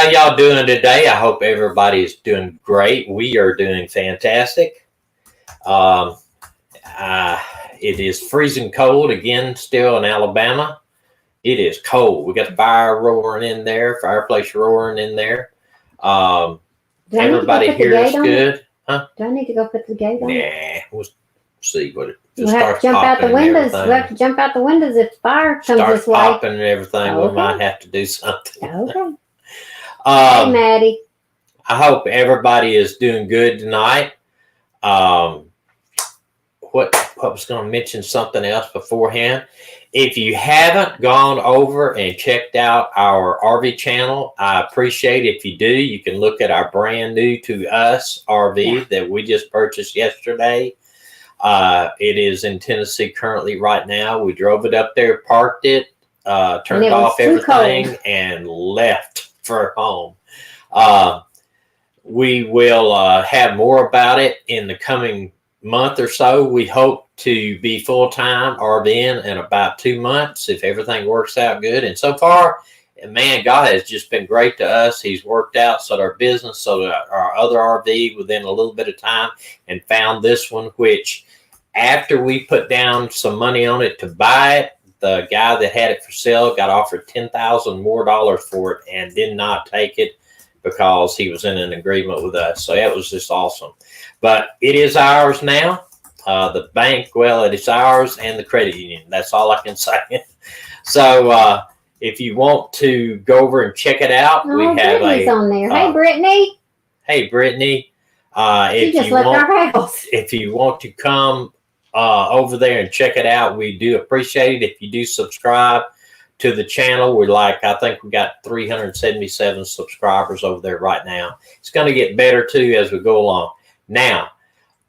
How y'all doing today? I hope everybody's doing great. We are doing fantastic. Um, it is freezing cold again still in Alabama. It is cold. We got the fireplace roaring in there. Everybody here is good. Huh? Do I need to go put the gate on? Nah, we'll see what it We'll have to jump out the windows. We'll have to jump out the windows if fire comes this way. Starts popping and everything. Okay. We might have to do something. Okay. Hey, Maddie. I hope everybody is doing good tonight. What was going to mention something else beforehand? If you haven't gone over and checked out our RV channel, I appreciate it. If you do, you can look at our brand new to us RV that we just purchased yesterday. It is in Tennessee currently right now. We drove it up there, parked it, turned off everything, and left for home. We will have more about it in the coming month or so. We hope to be full-time RVing in about 2 months if everything works out good. And so far, man, God has just been great to us. He's worked out so our business, so our other RV within a little bit of time, and found this one, which after we put down some money on it to buy it, the guy that had it for sale got offered $10,000 more for it and did not take it because he was in an agreement with us. So that was just awesome. But it is ours now. The bank, well, it is ours, and the credit union. That's all I can say. So if you want to go over and check it out, we have Brittany's on there. Hey, Brittany. Hey, Brittany. She just left our house. If you want to come over there and check it out, we do appreciate it. If you do subscribe to the channel, I think we got 377 subscribers over there right now. It's going to get better too as we go along. Now,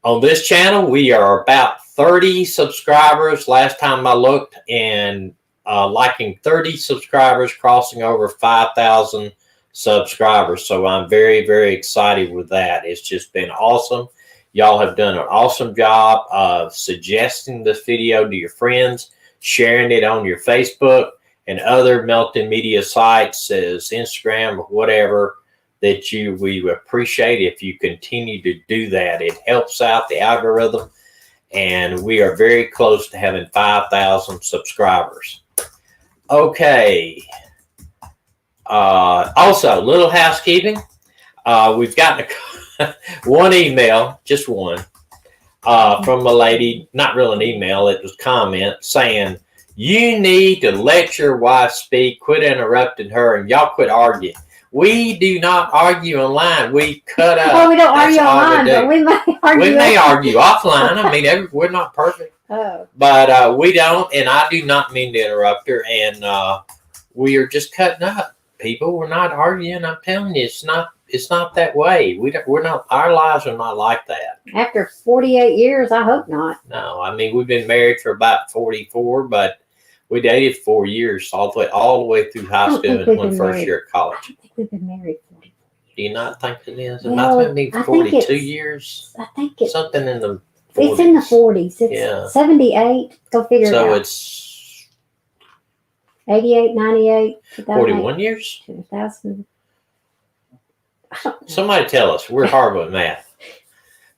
on this channel, we are about 30 subscribers last time I looked, and liking 30 subscribers, crossing over 5,000 subscribers. So I'm very, very excited with that. It's just been awesome. Y'all have done an awesome job of suggesting this video to your friends, sharing it on your Facebook and other multimedia sites as Instagram or whatever that we appreciate if you continue to do that. It helps out the algorithm, and we are very close to having 5,000 subscribers. Okay. Also, little housekeeping. We've gotten one email, just one, from a lady, not really an email, it was a comment saying, you need to let your wife speak, quit interrupting her, and y'all quit arguing. We do not argue online. We cut up. Well, we don't argue online, but we may argue. We may argue offline. I mean, we're not perfect. Oh. But we don't, and I do not mean to interrupt her, and we are just cutting up. People, we're not arguing. I'm telling you, it's not that way. We're not. Our lives are not like that. After 48 years, I hope not. No, I mean, we've been married for about 44, but we dated 4 years, all the way through high school and one first year at college. I think we've been married 44 years. Do you not think it is? It might have been 42 years. I think it's something in the 40s. It's in the 40s. It's 78. Go figure it out. So it's 88, 98, 41 years? 2000. Somebody tell us. We're horrible at math.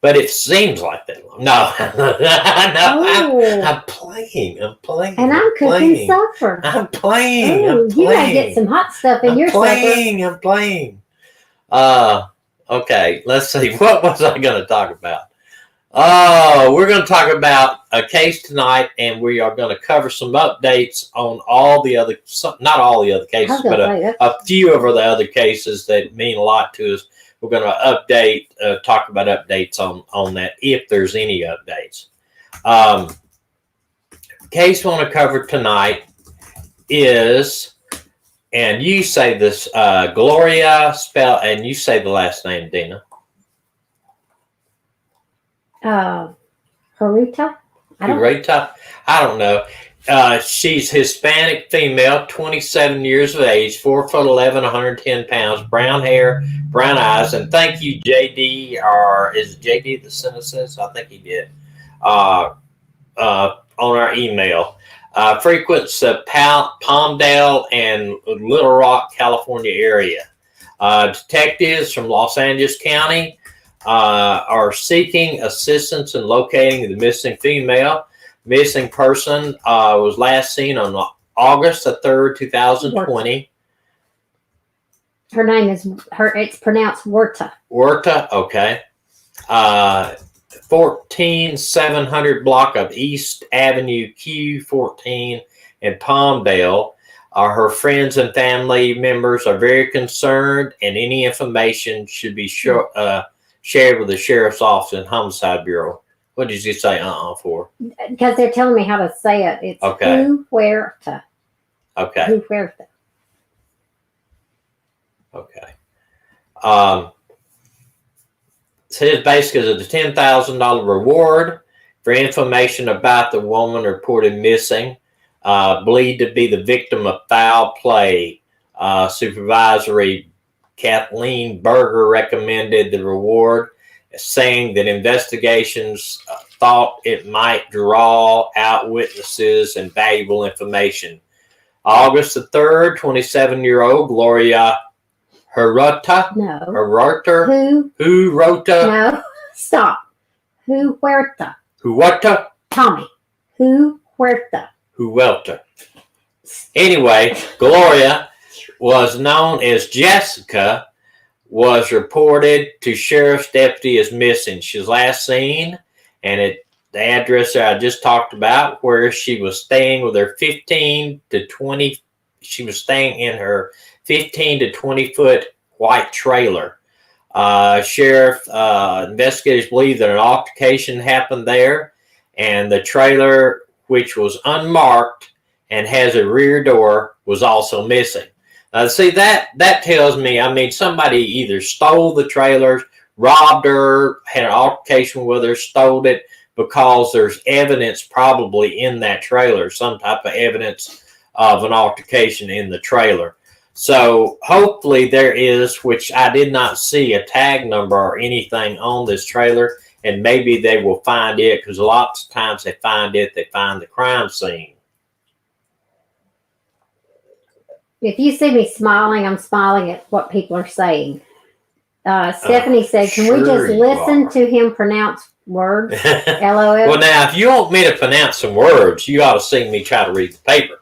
But it seems like that long. No. I'm playing. And I'm cooking supper. I'm playing. You might get some hot stuff in your supper. I'm playing. Okay, let's see. What was I going to talk about? Oh, we're going to talk about a case tonight, and we are going to cover some updates on all the other, not all the other cases, but a few of the other cases that mean a lot to us. We're going to talk about updates on that, if there's any updates. Case I want to cover tonight is, and you say this, Gloria, and you say the last name, Dina. Huerta? I don't know. She's Hispanic female, 27 years of age, 4'11", 110 pounds, brown hair, brown eyes, and thank you, JD, or is JD the Senator? I think he did, on our email. Frequents Palmdale and Little Rock, California area. Detectives from Los Angeles County are seeking assistance in locating the missing female. Missing person was last seen on August the 3rd, 2020. Her name is it's pronounced Huerta. Huerta, okay. 14700 block of East Avenue Q14 in Palmdale. Her friends and family members are very concerned, and any information should be shared with the Sheriff's Office and Homicide Bureau. What did you say for? Because they're telling me how to say it. It's okay. Huerta. Okay. Huerta. Okay. Says basically it's a $10,000 reward for information about the woman reported missing, believed to be the victim of foul play. Supervisory Kathleen Berger recommended the reward, saying that investigations thought it might draw out witnesses and valuable information. August the 3rd, 27-year-old Gloria Huerta. No. Huerta. Huerta. No. Stop. Huerta. Huerta. Tommy. Huerta. Huerta. Anyway, Gloria was known as Jessica, was reported to sheriff's deputy as missing. She was last seen, and at the address that I just talked about, where she was staying with her 15 to 20. She was staying in her 15 to 20 foot white trailer. Investigators believe that an altercation happened there, and the trailer, which was unmarked and has a rear door, was also missing. See, that tells me, I mean, somebody either stole the trailer, robbed her, had an altercation with her, stole it, because there's evidence probably in that trailer, some type of evidence of an altercation in the trailer. So hopefully there is, which I did not see a tag number or anything on this trailer, and maybe they will find it, because lots of times they find the crime scene. If you see me smiling, I'm smiling at what people are saying. Stephanie said, can we just listen to him pronounce words? LOL. Well, now, if you want me to pronounce some words, you ought to see me try to read the paper.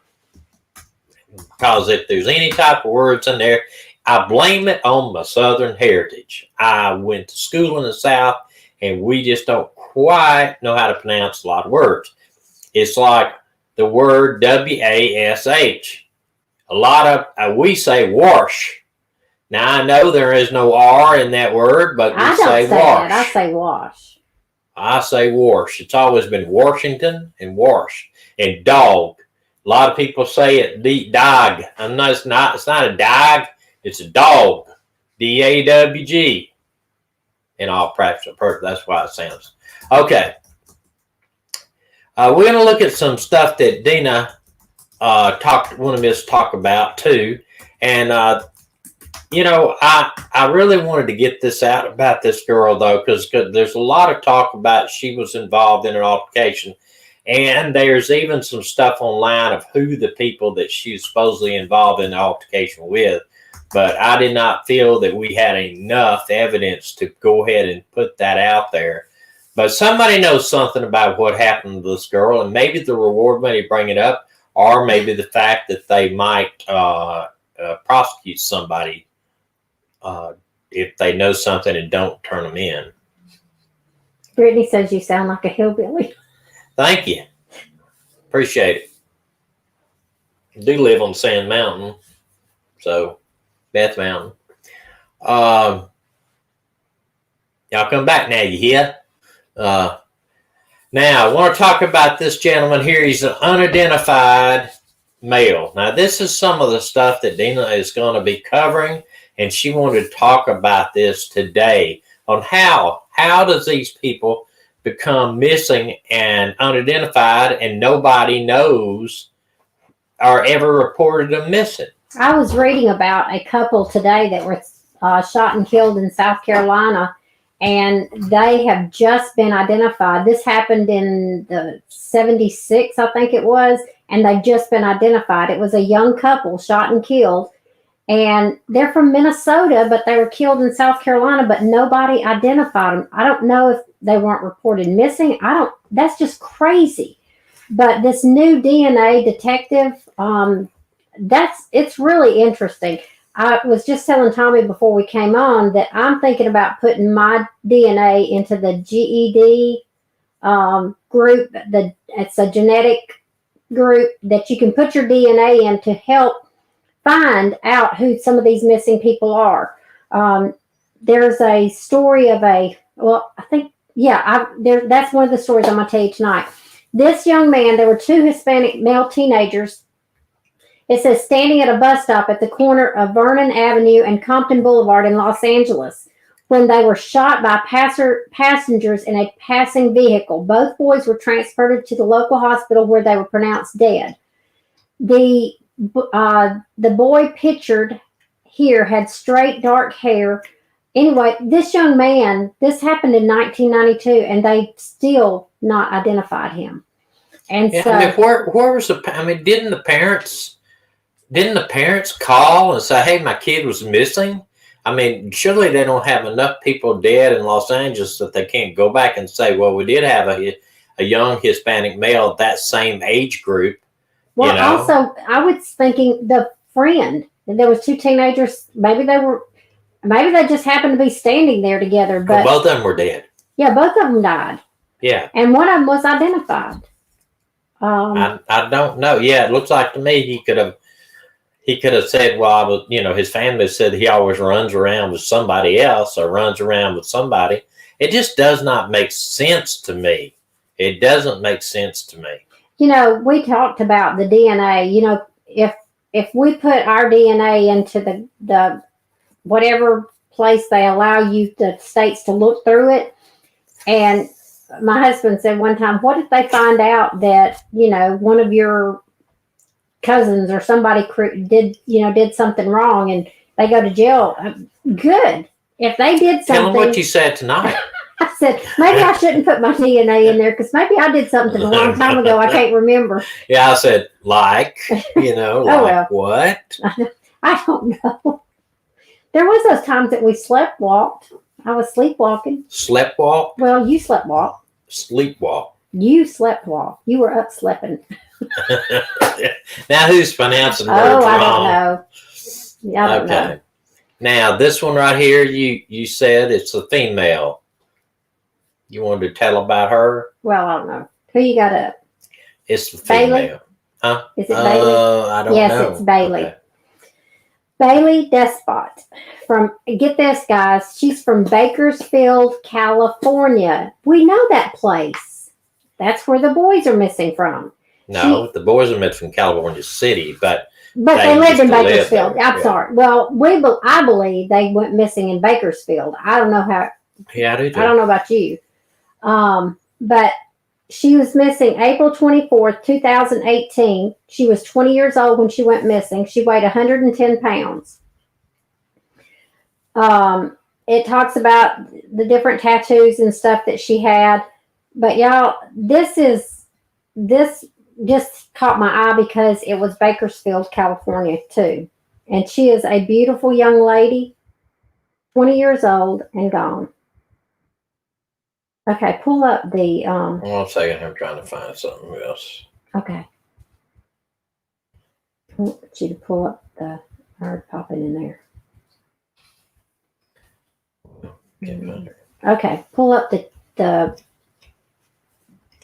Because if there's any type of words in there, I blame it on my Southern heritage. I went to school in the South, and we just don't quite know how to pronounce a lot of words. It's like the word W-A-S-H. A lot of, we say wash. Now, I know there is no R in that word, but we say wash. I say wash. I say wash. It's always been Washington and wash. And dog. A lot of people say it dog. It's not a dog. It's a dog. D-A-W-G. In all practical purpose. That's why it sounds. Okay. We're going to look at some stuff that Dina wanted us to talk about too. And, you know, I really wanted to get this out about this girl, though, because there's a lot of talk about she was involved in an altercation. And there's even some stuff online of who the people that she's supposedly involved in the altercation with. But I did not feel that we had enough evidence to go ahead and put that out there. But somebody knows something about what happened to this girl, and maybe the reward money bring it up, or maybe the fact that they might prosecute somebody if they know something and don't turn them in. Brittany says you sound like a hillbilly. Thank you. Appreciate it. I do live on Sand Mountain, so Beth Mountain. Y'all come back now, you hear? Now, I want to talk about this gentleman here. He's an unidentified male. Now, this is some of the stuff that Dina is going to be covering, and she wanted to talk about this today on how does these people become missing and unidentified, and nobody knows or ever reported them missing. I was reading about a couple today that were shot and killed in South Carolina, and they have just been identified. This happened in the 76, I think it was, and they've just been identified. It was a young couple shot and killed, And they're from Minnesota, but they were killed in South Carolina, but nobody identified them. I don't know if they weren't reported missing. That's just crazy. But this new DNA detective, it's really interesting. I was just telling Tommy before we came on that I'm thinking about putting my DNA into the GED group. It's a genetic group that you can put your DNA in to help find out who some of these missing people are. There's a story of that's one of the stories I'm going to tell you tonight. This young man, there were 2 Hispanic male teenagers. It says standing at a bus stop at the corner of Vernon Avenue and Compton Boulevard in Los Angeles when they were shot by passengers in a passing vehicle. Both boys were transported to the local hospital where they were pronounced dead. The boy pictured here had straight dark hair. Anyway, this young man, this happened in 1992, and they still not identified him. And so, I mean, where was didn't the parents call and say, "Hey, my kid was missing"? I mean, surely they don't have enough people dead in Los Angeles that they can't go back and say, "Well, we did have a young Hispanic male that same age group." Well, also, I was thinking the friend. There was 2 teenagers. Maybe they just happened to be standing there together. But both of them were dead. Yeah, both of them died. Yeah, and one of them was identified. I don't know. Yeah, it looks like to me he could have said, "Well, his family said he always runs around with somebody else or runs around with somebody." It just does not make sense to me. It doesn't make sense to me. We talked about the DNA. If we put our DNA into the whatever place they allow the states to look through it, and my husband said one time, what if they find out that one of your cousins or somebody did something wrong and they go to jail? Good. If they did something. Tell them what you said tonight. I said, maybe I shouldn't put my DNA in there because maybe I did something a long time ago. I can't remember. Yeah, I said, what? I don't know. There was those times that we sleptwalked. I was sleepwalking. Sleptwalk? Well, you sleptwalk. Sleepwalk. You sleptwalk. You were up sleeping. Now who's pronouncing words wrong? I don't know. I don't know. Now this one right here, you said it's a female. You wanted to tell about her? Well, I don't know. Who you got up? It's the female. Bailey? Huh? Is it Bailey? I don't know. Yes, it's Bailey. Okay. Bailey Despot. Get this, guys. She's from Bakersfield, California. We know that place. That's where the boys are missing from. No, the boys are missing from California City, but they lived in Bakersfield. I'm sorry. Well, I believe they went missing in Bakersfield. I don't know how. Yeah, I do too. I don't know about you. But she was missing April 24th, 2018. She was 20 years old when she went missing. She weighed 110 pounds. It talks about the different tattoos and stuff that she had. But y'all, this just caught my eye because it was Bakersfield, California too. And she is a beautiful young lady, 20 years old and gone. Okay, pull up the 1 second, I'm trying to find something else. Okay. I want you to pull up the hard popping in there. Okay, pull up the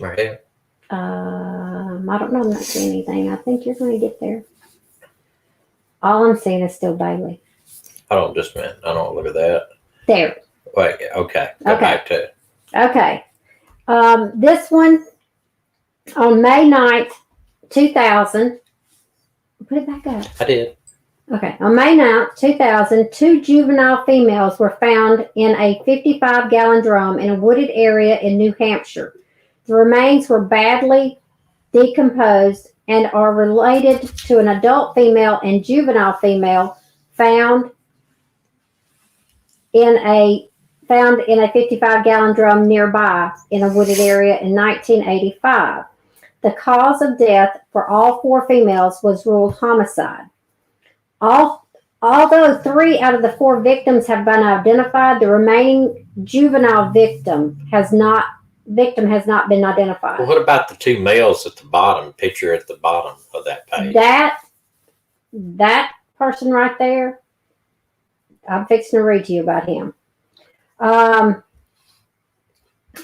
right here. I don't know, I'm not seeing anything. I think you're going to get there. All I'm seeing is still Bailey. Hold on just a minute. I don't look at that. There. Wait, okay. Go back to it. Okay. This one on May 9th, 2000. Put it back up. I did. Okay. On May 9th, 2000, 2 juvenile females were found in a 55-gallon drum in a wooded area in New Hampshire. The remains were badly decomposed and are related to an adult female and juvenile female found in a 55-gallon drum nearby in a wooded area in 1985. The cause of death for all 4 females was ruled homicide. All Although 3 out of the 4 victims have been identified, the remaining juvenile victim has not been identified. Well, what about the 2 males at the bottom, picture at the bottom of that page? That person right there, I'm fixing to read to you about him.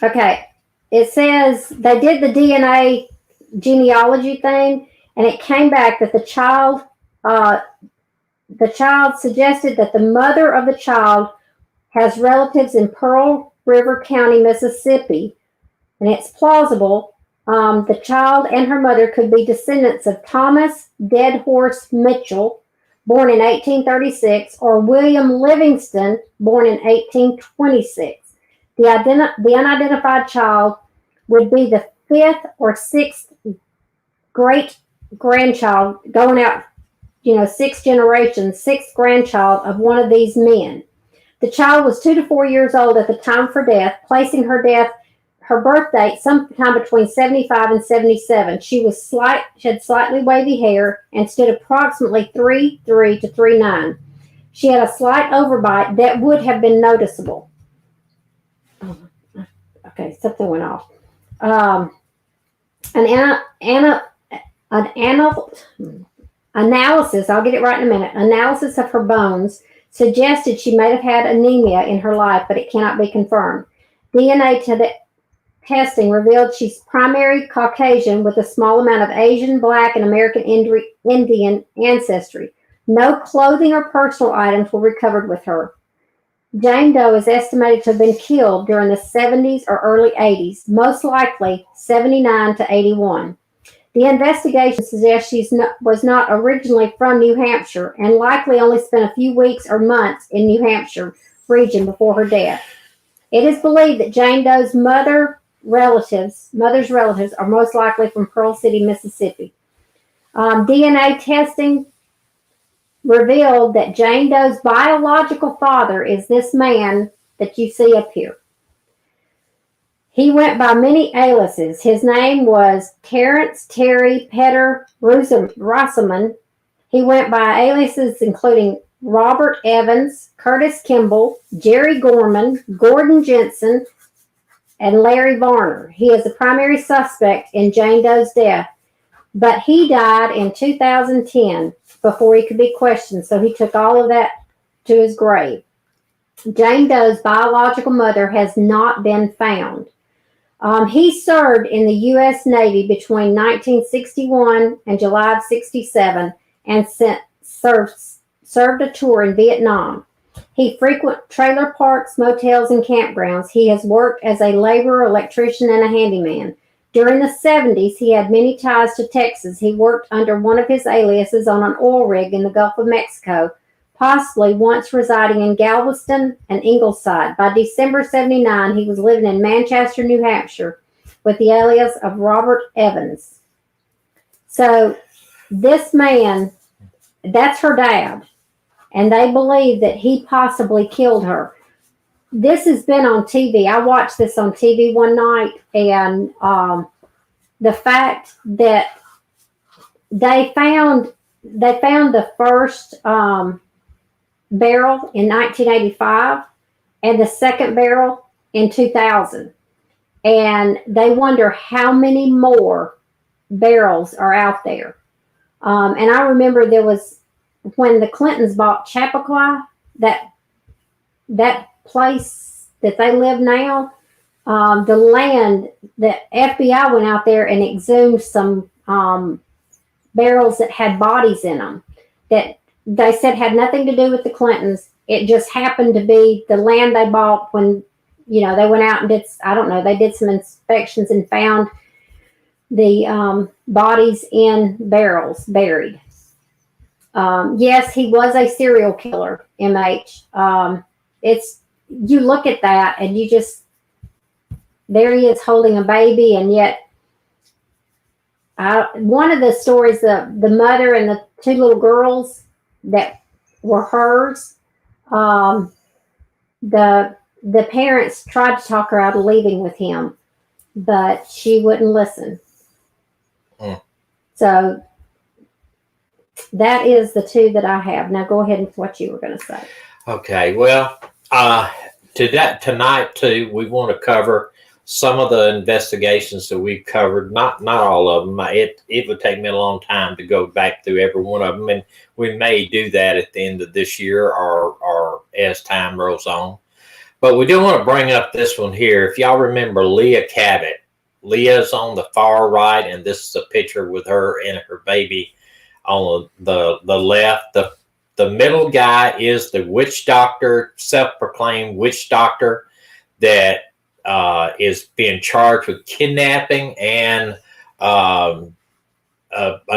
Okay. It says they did the DNA genealogy thing, and it came back that the child suggested that the mother of the child has relatives in Pearl River County, Mississippi, and it's plausible the child and her mother could be descendants of Thomas Dead Horse Mitchell, born in 1836, or William Livingston, born in 1826. The unidentified child would be the 5th or 6th great grandchild, going out 6 generations, 6th grandchild of one of these men. The child was 2 to 4 years old at the time for death, placing her birth date sometime between 75 and 77. She had slightly wavy hair and stood approximately 3'3" to 3'9". She had a slight overbite that would have been noticeable. Okay, something went off. An analysis, I'll get it right in a minute, analysis of her bones suggested she may have had anemia in her life, but it cannot be confirmed. DNA testing revealed she's primary Caucasian with a small amount of Asian, Black, and American Indian ancestry. No clothing or personal items were recovered with her. Jane Doe is estimated to have been killed during the 70s or early 80s, most likely 79 to 81. The investigation suggests she was not originally from New Hampshire and likely only spent a few weeks or months in New Hampshire region before her death. It is believed that Jane Doe's mother's relatives are most likely from Pearl City, Mississippi. DNA testing revealed that Jane Doe's biological father is this man that you see up here. He went by many aliases. His name was Terrence Terry Petter Rossaman. He went by aliases including Robert Evans, Curtis Kimball, Jerry Gorman, Gordon Jensen, and Larry Varner. He is the primary suspect in Jane Doe's death, but he died in 2010 before he could be questioned, so he took all of that to his grave. Jane Doe's biological mother has not been found. He served in the U.S. Navy between 1961 and July of 67 and served a tour in Vietnam. He frequented trailer parks, motels, and campgrounds. He has worked as a laborer, electrician, and a handyman. During the 70s, he had many ties to Texas. He worked under one of his aliases on an oil rig in the Gulf of Mexico, possibly once residing in Galveston and Ingleside. By December 79, he was living in Manchester, New Hampshire, with the alias of Robert Evans. So this man, that's her dad, and they believe that he possibly killed her. This has been on TV. I watched this on TV one night, and the fact that they found the first barrel in 1985 and the second barrel in 2000, and they wonder how many more barrels are out there. And I remember there was, when the Clintons bought Chappaqua, that place that they live now, the land, the FBI went out there and exhumed some barrels that had bodies in them that they said had nothing to do with the Clintons. It just happened to be the land they bought when, they went out and they did some inspections and found the bodies in barrels buried. Yes, he was a serial killer, MH. You look at that and you just, there he is holding a baby, and yet one of the stories, the mother and the 2 little girls that were hers, the parents tried to talk her out of leaving with him, but she wouldn't listen. So that is the two that I have. Now go ahead and what you were going to say. Okay, well, tonight too, we want to cover some of the investigations that we've covered. Not all of them. It would take me a long time to go back through every one of them, and we may do that at the end of this year or as time rolls on. But we do want to bring up this one here. If y'all remember Leah Cabot, Leah's on the far right, and this is a picture with her and her baby on the left. The middle guy is the witch doctor, self-proclaimed witch doctor that is being charged with kidnapping and a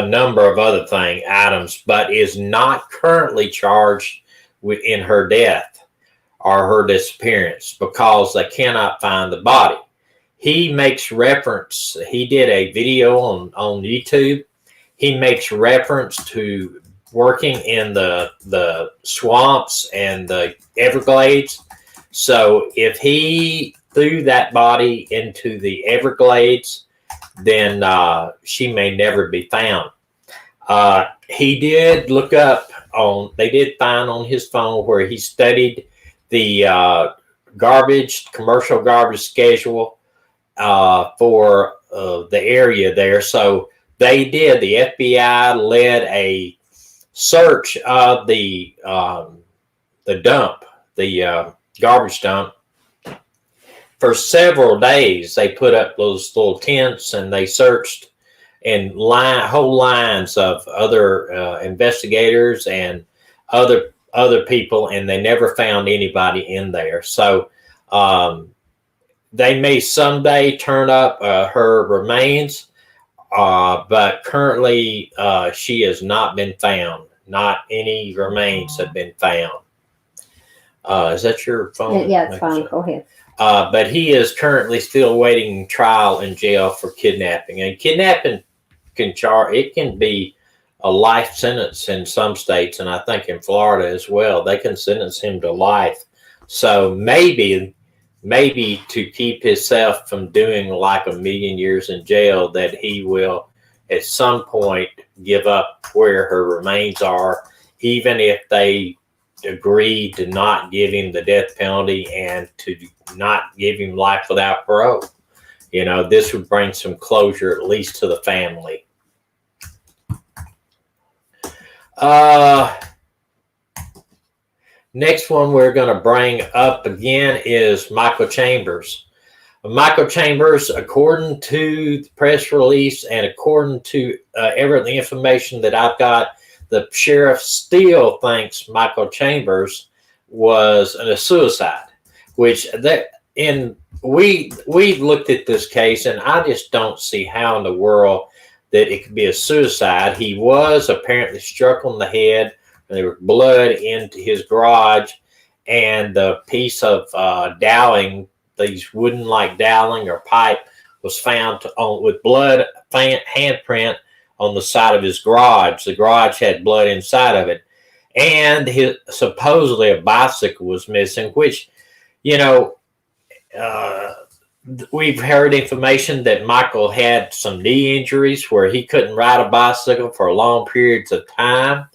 number of other items, but is not currently charged in her death or her disappearance because they cannot find the body. He makes reference, he did a video on YouTube. He makes reference to working in the swamps and the Everglades. So if he threw that body into the Everglades, then she may never be found. He did look up they did find on his phone where he studied the commercial garbage schedule for the area there. So the FBI led a search of the dump, the garbage dump, for several days. They put up those little tents and they searched and whole lines of other investigators and other people, and they never found anybody in there. So they may someday turn up her remains, but currently she has not been found. Not any remains have been found. Is that your phone? Yeah, it's fine. Go ahead. But he is currently still awaiting trial in jail for kidnapping. And kidnapping can be a life sentence in some states, and I think in Florida as well. They can sentence him to life. So maybe to keep himself from doing like 1 million years in jail, that he will at some point give up where her remains are, even if they agree to not give him the death penalty and to not give him life without parole. This would bring some closure at least to the family. Next one we're going to bring up again is Michael Chambers. Michael Chambers, according to the press release and according to the information that I've got, the sheriff still thinks Michael Chambers was a suicide, which we've looked at this case, and I just don't see how in the world that it could be a suicide. He was apparently struck on the head, and there was blood into his garage, and the piece of dowling, these wooden like dowling or pipe, was found with blood handprint on the side of his garage. The garage had blood inside of it, and supposedly a bicycle was missing, which, we've heard information that Michael had some knee injuries where he couldn't ride a bicycle for long periods of time.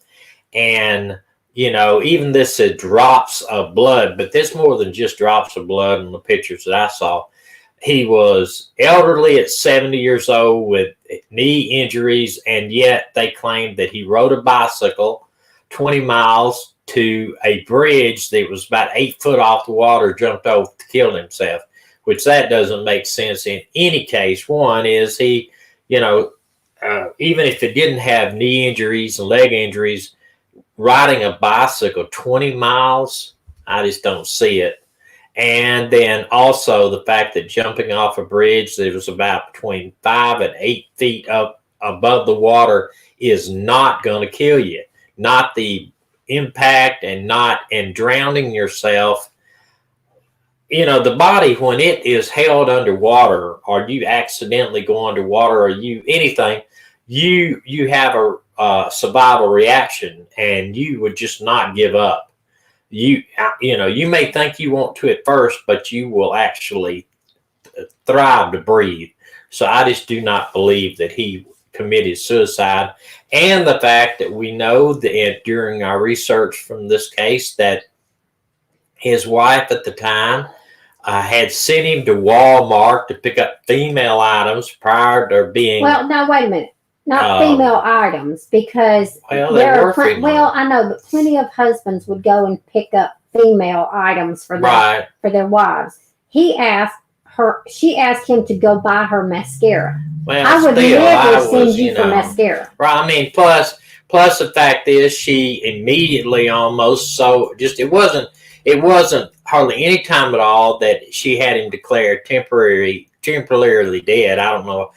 And, even this said drops of blood, but there's more than just drops of blood in the pictures that I saw. He was elderly at 70 years old with knee injuries, and yet they claimed that he rode a bicycle 20 miles to a bridge that was about 8 foot off the water, jumped over, killed himself, which that doesn't make sense in any case. One is he, even if he didn't have knee injuries and leg injuries, riding a bicycle 20 miles, I just don't see it. And then also the fact that jumping off a bridge that was about between 5 and 8 feet up above the water is not going to kill you. Not the impact and drowning yourself. The body, when it is held underwater, or you accidentally go underwater, or anything, you have a survival reaction, and you would just not give up. You may think you want to at first, but you will actually thrive to breathe. So I just do not believe that he committed suicide, and the fact that we know that during our research from this case that his wife at the time had sent him to Walmart to pick up female items prior to being. Well, no, wait a minute. Not female items, because there are I know, but plenty of husbands would go and pick up female items for their wives. She asked him to go buy her mascara. Well, I would never send you for mascara. Right. I mean, plus the fact is she immediately almost it wasn't hardly any time at all that she had him declared temporarily dead. I don't know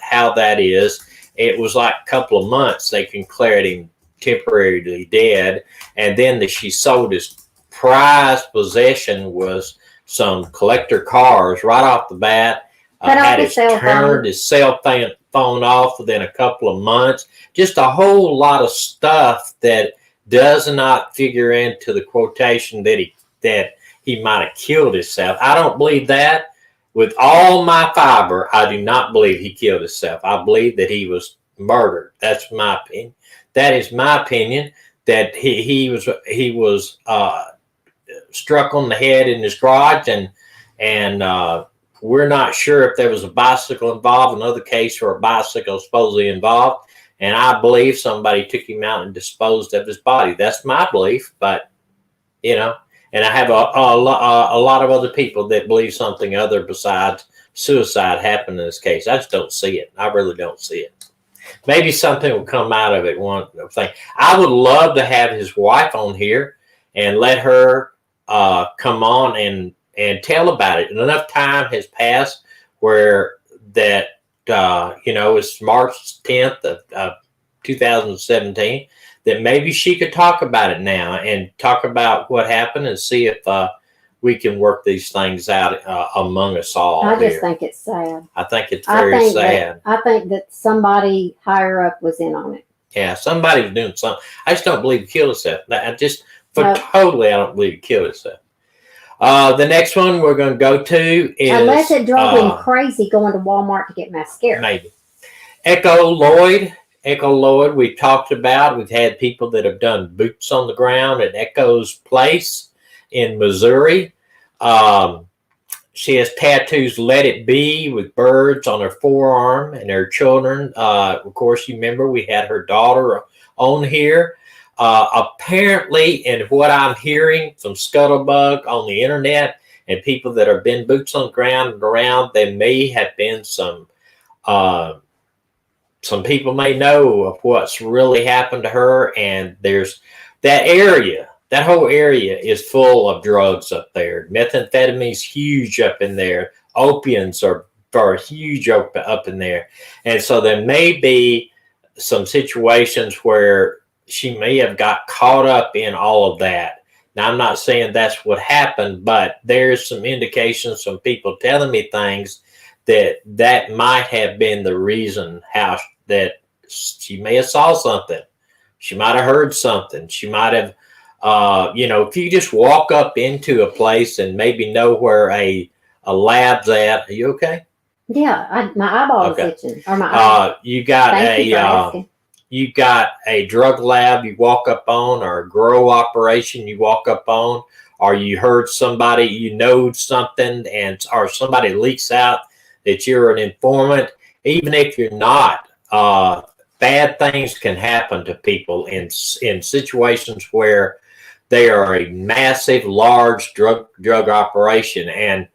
how that is. It was like a couple of months they declared him temporarily dead, and then she sold his prized possession was some collector cars right off the bat. Turned his cell phone off within a couple of months. Just a whole lot of stuff that does not figure into the quotation that he might have killed himself. I don't believe that. With all my fiber, I do not believe he killed himself. I believe that he was murdered. That's my opinion. That is my opinion. That he was struck on the head in his garage, and we're not sure if there was a bicycle involved. Another case where a bicycle was supposedly involved, and I believe somebody took him out and disposed of his body. That's my belief, but and I have a lot of other people that believe something other besides suicide happened in this case. I just don't see it. I really don't see it. Maybe something will come out of it. One thing I would love to have his wife on here and let her come on and tell about it. And enough time has passed where that it's March 10th of 2017. That maybe she could talk about it now and talk about what happened and see if we can work these things out among us all. I just think it's sad. I think it's very sad. I think that somebody higher up was in on it. Yeah, somebody was doing something. I just don't believe he killed himself. I don't believe he killed himself. The next one we're going to go to is... Unless it drove him crazy going to Walmart to get mascara. Maybe. Echo Lloyd, we've talked about. We've had people that have done boots on the ground at Echo's place in Missouri. She has tattoos, Let It Be, with birds on her forearm, and her children. Of course, you remember we had her daughter on here. Apparently, and what I'm hearing from Scuttlebug on the internet and people that have been boots on the ground and around, there may have been some people may know of what's really happened to her, and there's that whole area is full of drugs up there. Methamphetamine's huge up in there. Opiates are huge up in there. And so there may be some situations where she may have got caught up in all of that. Now, I'm not saying that's what happened, but there's some indications, some people telling me things that might have been the reason how that she may have saw something. She might have heard something. She might have, if you just walk up into a place and maybe know where a lab's at. Are you okay? Yeah, my eyeball is itching. Or my eye. You got a drug lab you walk up on, or a grow operation you walk up on, or you heard somebody, something, or somebody leaks out that you're an informant. Even if you're not, bad things can happen to people in situations where they are a massive, large drug operation, and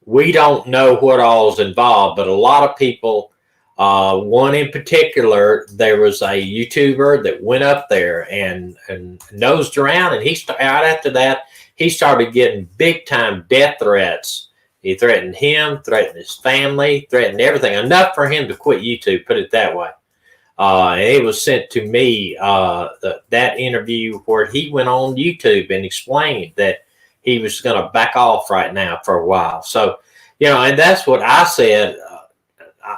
we don't know what all is involved. But a lot of people, one in particular, there was a YouTuber that went up there and nosed around, and right after that he started getting big time death threats. He threatened him, threatened his family, threatened everything. Enough for him to quit YouTube, put it that way. And it was sent to me, that interview where he went on YouTube and explained that he was going to back off right now for a while. So, and that's what I said.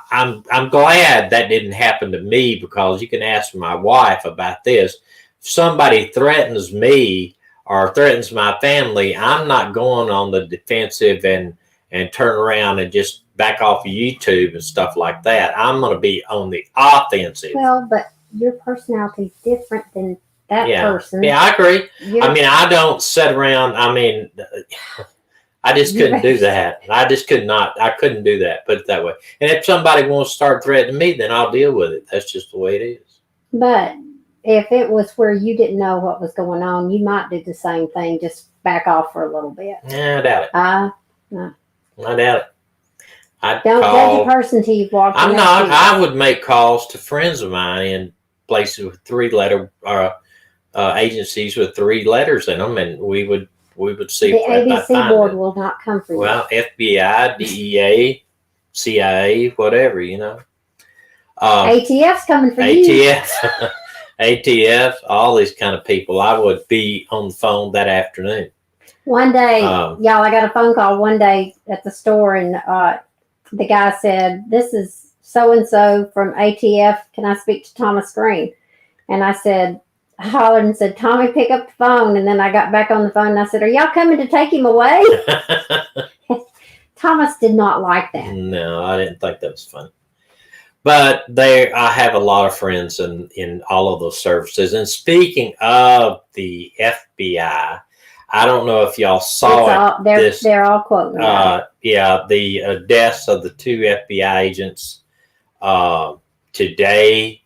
I'm glad that didn't happen to me, because you can ask my wife about this. If somebody threatens me or threatens my family, I'm not going on the defensive and turn around and just back off of YouTube and stuff like that. I'm going to be on the offensive. Well, but your personality is different than that person. Yeah, I agree. I mean, I don't sit around. I mean, I just couldn't do that. I just could not. I couldn't do that. Put it that way. And if somebody wants to start threatening me, then I'll deal with it. That's just the way it is. But if it was where you didn't know what was going on, you might do the same thing. Just back off for a little bit. Yeah, I doubt it. No. I doubt it. Don't judge a person till you've walked. I'm not. I would make calls to friends of mine in places with 3-letter agencies with 3 letters in them, and we would see. The ABC board will not come for you. Well, FBI, DEA, CIA, whatever, you know. ATF's coming for you. ATF, ATF, all these kind of people. I would be on the phone that afternoon. One day, y'all, I got a phone call one day at the store, and the guy said, "This is so-and-so from ATF. Can I speak to Thomas Green?" And I said, I hollered and said, "Tommy, pick up the phone." And then I got back on the phone and I said, "Are y'all coming to take him away?" Thomas did not like that. No, I didn't think that was funny. But I have a lot of friends in all of those services. And speaking of the FBI, I don't know if y'all saw it. They're all quoting. Yeah, the deaths of the 2 FBI agents today.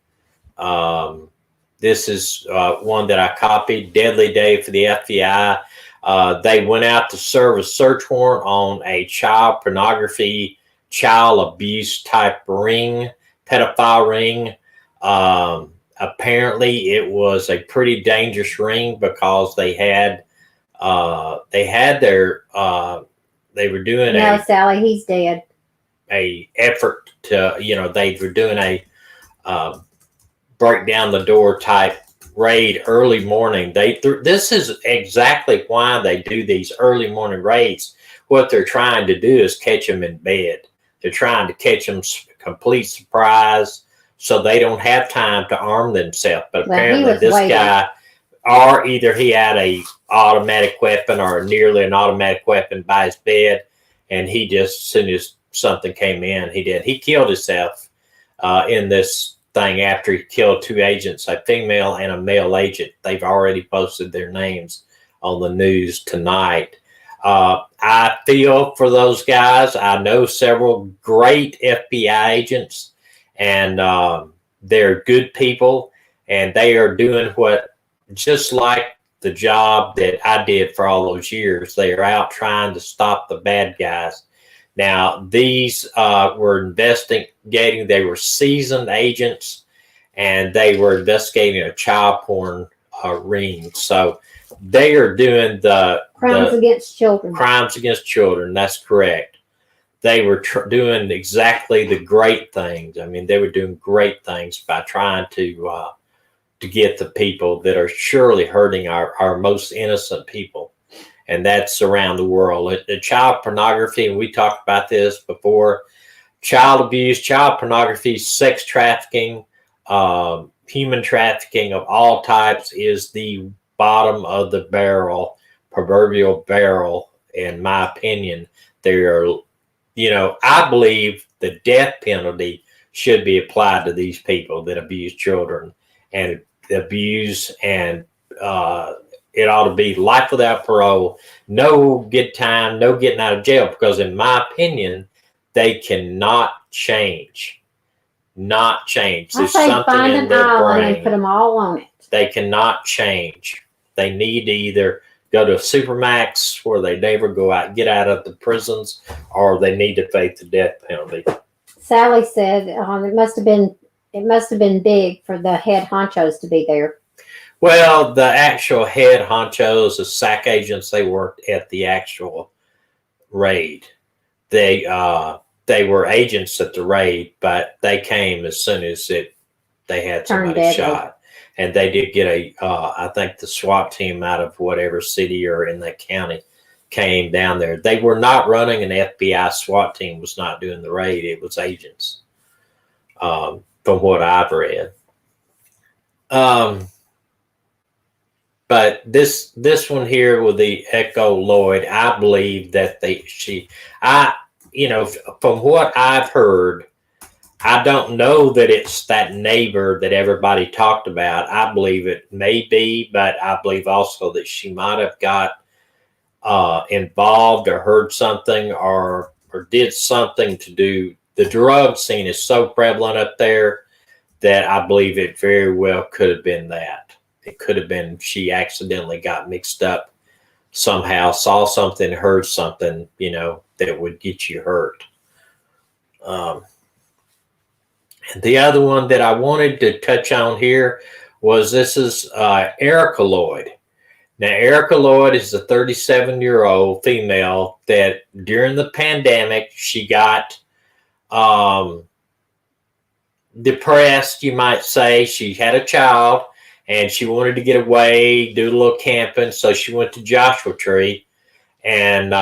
This is one that I copied. Deadly day for the FBI. They went out to serve a search warrant on a child pornography, child abuse type ring, pedophile ring. Apparently, it was a pretty dangerous ring because they were doing no, Sally, he's dead. A effort to, they were doing a break down the door type raid early morning. This is exactly why they do these early morning raids. What they're trying to do is catch them in bed. They're trying to catch them complete surprise so they don't have time to arm themselves. But apparently this guy, or either he had a automatic weapon or nearly an automatic weapon by his bed, and he just, as soon as something came in, he killed himself in this thing after he killed 2 agents, a female and a male agent. They've already posted their names on the news tonight. I feel for those guys. I know several great FBI agents, and they're good people, and they are doing just like the job that I did for all those years. They are out trying to stop the bad guys. Now, these were investigating. They were seasoned agents, and they were investigating a child porn ring. So they are doing the crimes against children. Crimes against children. That's correct. They were doing exactly the great things. I mean, they were doing great things by trying to get the people that are surely hurting our most innocent people. And that's around the world. The child pornography, and we talked about this before, child abuse, child pornography, sex trafficking, human trafficking of all types is the bottom of the barrel, proverbial barrel, in my opinion. I believe the death penalty should be applied to these people that abuse children and abuse, and it ought to be life without parole, no good time, no getting out of jail, because in my opinion, they cannot change. Not change. There's something in their brain. And put them all on it. They cannot change. They need to either go to a supermax where they never get out of the prisons, or they need to face the death penalty. Sally said it must have been big for the head honchos to be there. Well, the actual head honchos, the SAC agents, they worked at the actual raid. They were agents at the raid, but they came as soon as they had somebody shot. And they did get I think the SWAT team out of whatever city or in that county came down there. They were not running an FBI SWAT team, was not doing the raid. It was agents, from what I've read. But this one here with the Erika Lloyd, I believe that from what I've heard, I don't know that it's that neighbor that everybody talked about. I believe it may be, but I believe also that she might have got involved or heard something or did something to do. The drug scene is so prevalent up there that I believe it very well could have been that. It could have been she accidentally got mixed up somehow, saw something, heard something, that would get you hurt. And the other one that I wanted to touch on here was this is Erika Lloyd. Now, Erika Lloyd is a 37-year-old female that during the pandemic, she got depressed, you might say. She had a child and she wanted to get away, do a little camping. So she went to Joshua Tree and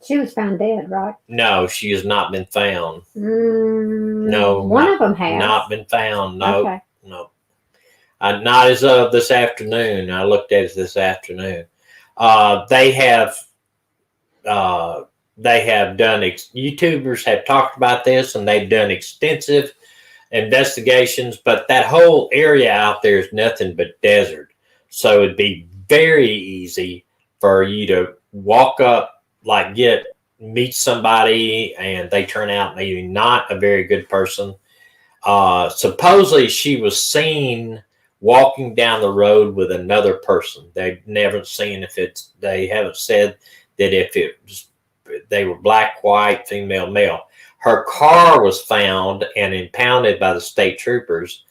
she was found dead, right? No, she has not been found. No. One of them has. Not been found. No. Okay. No. Not as of this afternoon. I looked at it this afternoon. They have done, YouTubers have talked about this and they've done extensive investigations, but that whole area out there is nothing but desert. So it'd be very easy for you to walk up, meet somebody and they turn out maybe not a very good person. Supposedly she was seen walking down the road with another person. They've never seen they haven't said that if they were black, white, female, male. Her car was found and impounded by the state troopers.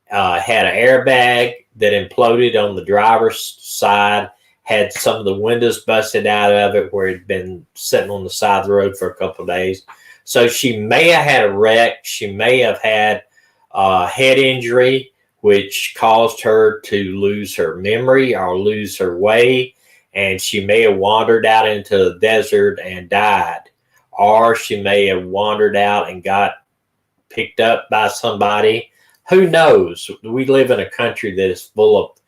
Had an airbag that imploded on the driver's side, had some of the windows busted out of it where it had been sitting on the side of the road for a couple of days. So she may have had a wreck. She may have had a head injury, which caused her to lose her memory or lose her way. And she may have wandered out into the desert and died. Or she may have wandered out and got picked up by somebody. Who knows? We live in a country that is full of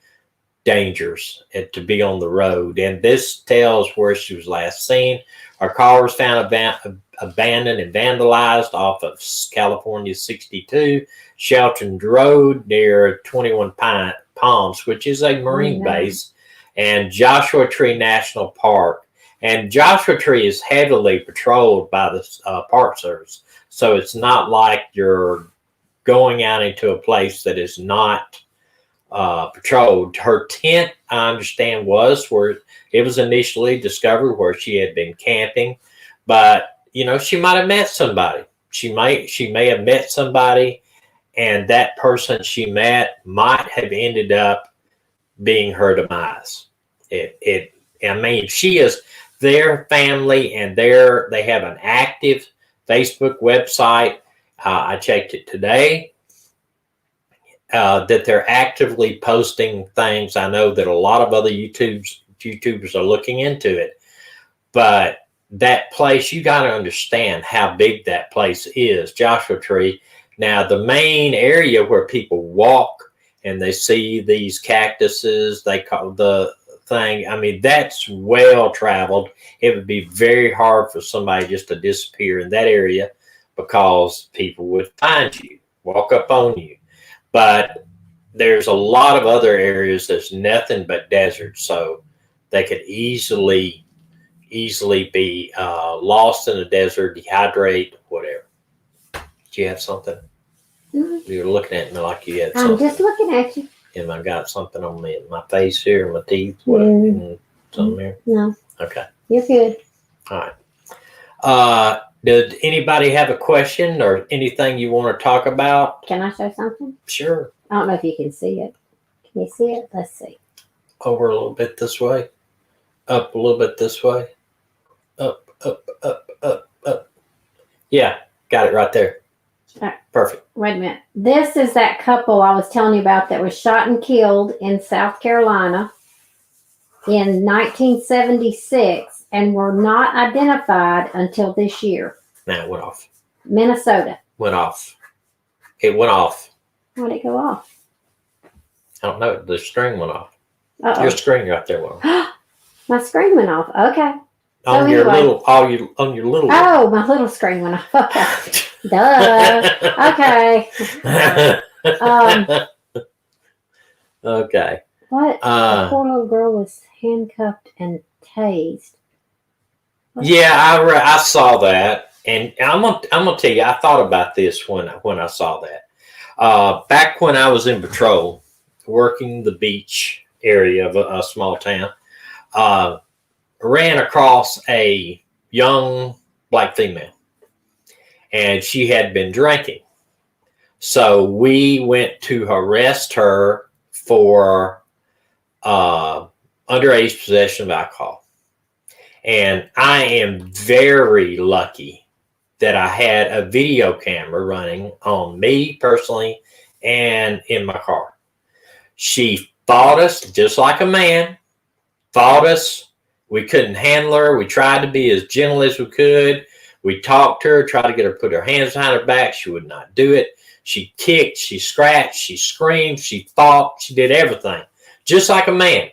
dangers and to be on the road. And this tells where she was last seen. Her car was found abandoned and vandalized off of California 62, Shelton Road near 21 Palms, which is a Marine base, and Joshua Tree National Park. And Joshua Tree is heavily patrolled by the Park Service. So it's not like you're going out into a place that is not patrolled. Her tent, I understand, was where it was initially discovered, where she had been camping. But, she might have met somebody. She may have met somebody, and that person she met might have ended up being her demise. She is their family, and they have an active Facebook website. I checked it today. That they're actively posting things. I know that a lot of other YouTubers are looking into it, but that place, you got to understand how big that place is, Joshua Tree. Now, the main area where people walk and they see these cactuses, they call the thing, that's well traveled. It would be very hard for somebody just to disappear in that area because people would find you, walk up on you. But there's a lot of other areas that's nothing but desert, so they could easily be lost in the desert, dehydrate, whatever. Do you have something? Mm-hmm. You're looking at me like you had something. I'm just looking at you. Have I got something on me, my face here, my teeth? Something here? No. Okay. You're good. All right. Did anybody have a question or anything you want to talk about? Can I show something? Sure. I don't know if you can see it. Can you see it? Let's see. Over a little bit this way. Up a little bit this way. Up, up, up, up, up. Yeah, got it right there. All right. Perfect. Wait a minute. This is that couple I was telling you about that was shot and killed in South Carolina in 1976 and were not identified until this year. Now it went off. Minnesota. Went off. It went off. How did it go off? I don't know. The string went off. Uh-oh. Your string right there went off. My screen went off. Okay. So your anyway. little, on your little. Oh, my little screen went off. Okay. Duh. Okay. Okay. What? The poor little girl was handcuffed and tased. Yeah, I saw that, and I'm gonna tell you, I thought about this when I saw that. Back when I was in patrol, working the beach area of a small town, ran across a young black female, and she had been drinking. So we went to arrest her for underage possession of alcohol. And I am very lucky that I had a video camera running on me personally and in my car. She fought us just like a man, fought us. We couldn't handle her. We tried to be as gentle as we could. We talked to her, tried to get her to put her hands behind her back. She would not do it. She kicked, she scratched, she screamed, she fought, she did everything, just like a man.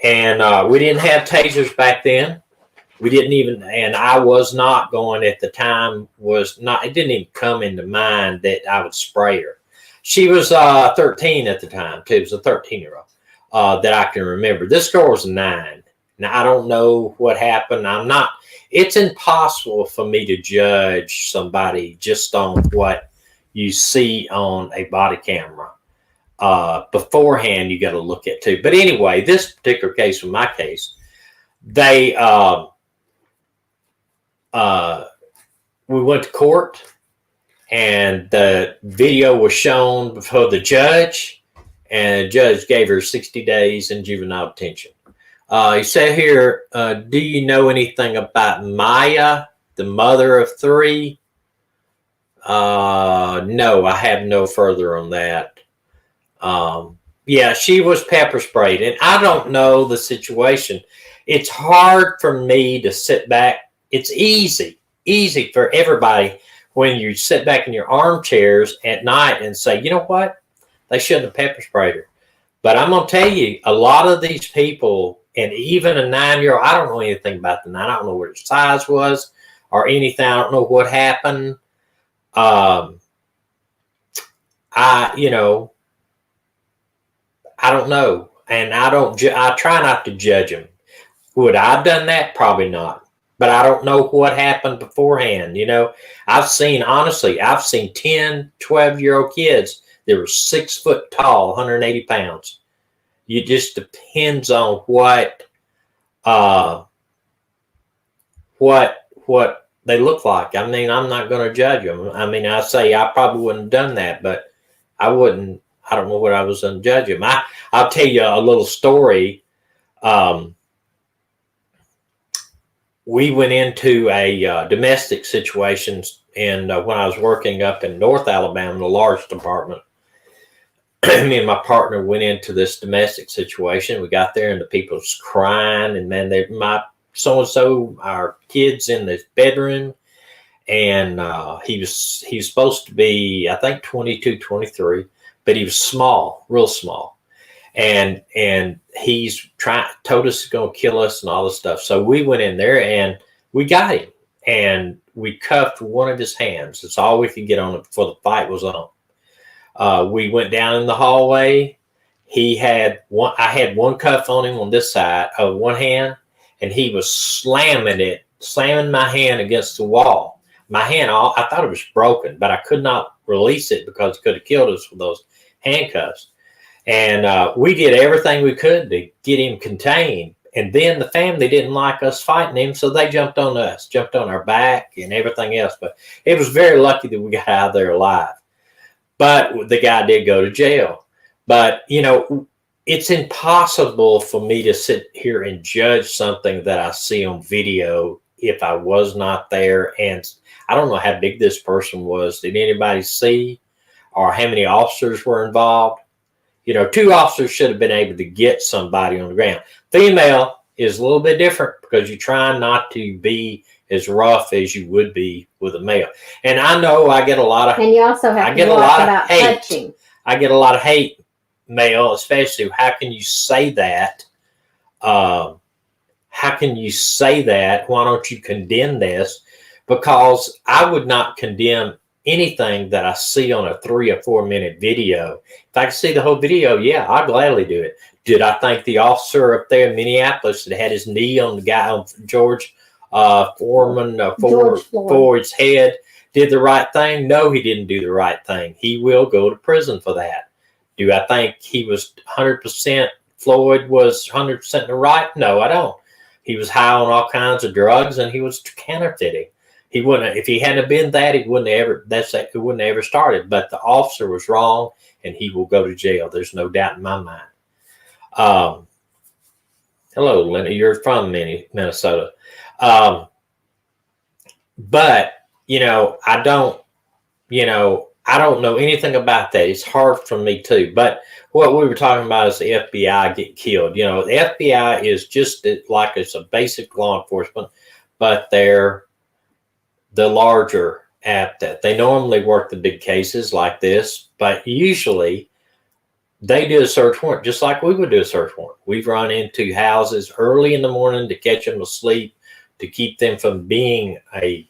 And we didn't have tasers back then. We didn't even, and I was not going at the time, it didn't even come into mind that I would spray her. She was 13 at the time, too. It was a 13-year-old that I can remember. This girl was 9. Now, I don't know what happened. It's impossible for me to judge somebody just on what you see on a body camera. Beforehand, you got to look at too. But anyway, this particular case, in my case, we went to court, and the video was shown before the judge, and the judge gave her 60 days in juvenile detention. He said here, do you know anything about Maya, the mother of 3? No, I have no further on that. Yeah, she was pepper sprayed, and I don't know the situation. It's hard for me to sit back. It's easy for everybody when you sit back in your armchairs at night and say, you know what? They shouldn't have pepper sprayed her. But I'm going to tell you, a lot of these people, and even a 9-year-old, I don't know anything about the 9. I don't know what her size was or anything. I don't know what happened. I don't know, and I try not to judge them. Would I have done that? Probably not. But I don't know what happened beforehand. I've seen 10, 12-year-old kids that were 6 foot tall, 180 pounds. It just depends on what they look like. I mean, I'm not going to judge them. I mean, I say I probably wouldn't have done that, but I wouldn't. I don't know what I was going to judge them. I'll tell you a little story. We went into a domestic situation, and when I was working up in North Alabama, the large department, me and my partner went into this domestic situation. We got there, and the people was crying, and man, so-and-so, our kids in this bedroom, and he was supposed to be, I think, 22, 23, but he was small, real small, and he's told us he's going to kill us and all this stuff. So we went in there, and we got him, and we cuffed one of his hands. That's all we could get on it before the fight was on. We went down in the hallway. I had one cuff on him on this side of one hand, and he was slamming my hand against the wall. My hand, I thought it was broken, but I could not release it because it could have killed us with those handcuffs. And we did everything we could to get him contained. And then the family didn't like us fighting him, so they jumped on us, jumped on our back and everything else. But it was very lucky that we got out of there alive. But the guy did go to jail. But, it's impossible for me to sit here and judge something that I see on video if I was not there. And I don't know how big this person was. Did anybody see? Or how many officers were involved? 2 officers should have been able to get somebody on the ground. Female is a little bit different because you're trying not to be as rough as you would be with a male. And I know I get a lot of... And you also have to watch about touching. I get a lot of hate mail, especially how can you say that? How how can you say that? Why don't you condemn this? Because I would not condemn anything that I see on a 3 or 4 minute video. If I could see the whole video, yeah, I'd gladly do it. Did I think the officer up there in Minneapolis that had his knee on the guy, on George Floyd's head, did the right thing? No, he didn't do the right thing. He will go to prison for that. Do I think he was 100%, Floyd was 100% in the right? No, I don't. He was high on all kinds of drugs and he was counterfeiting. He wouldn't, if he hadn't been that, it wouldn't have ever started. But the officer was wrong and he will go to jail. There's no doubt in my mind. Hello, Linda. You're from Minnesota. But, I don't know anything about that. It's hard for me too. But what we were talking about is the FBI get killed. The FBI is just like it's a basic law enforcement, but they're the larger at that. They normally work the big cases like this, but usually they do a search warrant just like we would do a search warrant. We've run into houses early in the morning to catch them asleep, to keep them from being a